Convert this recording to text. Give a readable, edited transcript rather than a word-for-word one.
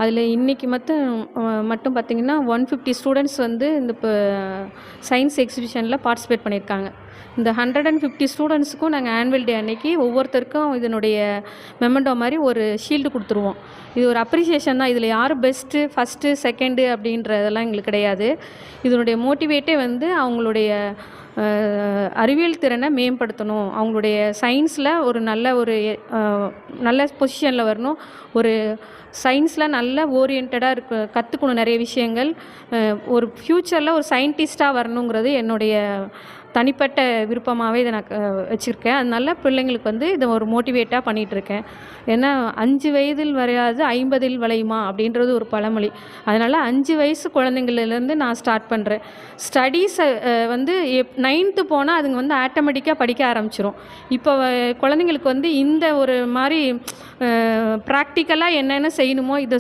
அதில் இன்றைக்கி மட்டும் பார்த்திங்கன்னா 150 ஸ்டூடெண்ட்ஸ் வந்து இந்த இப்போ சயின்ஸ் எக்ஸிபிஷனில் பார்ட்டிசிபேட் பண்ணியிருக்காங்க. இந்த 150 ஸ்டூடெண்ட்ஸுக்கும் நாங்கள் ஆனுவல் டே அன்னைக்கு ஒவ்வொருத்தருக்கும் இதனுடைய மெமெண்டோ மாதிரி ஒரு ஷீல்டு கொடுத்துருவோம். இது ஒரு அப்ரிசியேஷன் தான். இதில் யார் பெஸ்ட்டு, ஃபஸ்ட்டு, செகண்டு அப்படின்றதெல்லாம் எங்களுக்கு கிடையாது. இதனுடைய மோட்டிவேட்டே வந்து அவங்களுடைய அறிவியல் திறனை மேம்படுத்தணும், அவங்களுடைய சயின்ஸில் ஒரு நல்ல பொசிஷனில் வரணும், ஒரு சயின்ஸில் நல்ல ஓரியன்டாக கற்றுக்கணும் நிறைய விஷயங்கள், ஒரு ஃப்யூச்சரில் ஒரு சயின்டிஸ்ட்டாக வரணுங்கிறது என்னுடைய தனிப்பட்ட விருப்பமாகவே இதை நான் வச்சுருக்கேன். அதனால பிள்ளைங்களுக்கு வந்து இதை ஒரு மோட்டிவேட்டாக பண்ணிகிட்ருக்கேன். ஏன்னா 5 வயதில் வரையாது 50 வளையுமா அப்படின்றது ஒரு பழமொழி. அதனால் 5 வயசு குழந்தைங்கள்லேருந்து நான் ஸ்டார்ட் பண்ணுறேன். ஸ்டடீஸை வந்து 9th போனால் அதுங்க வந்து ஆட்டோமேட்டிக்காக படிக்க ஆரம்பிச்சிரும். இப்போ குழந்தைங்களுக்கு வந்து இந்த ஒரு மாதிரி ப்ராக்டிக்கலாக என்னென்ன செய்யணுமோ இதை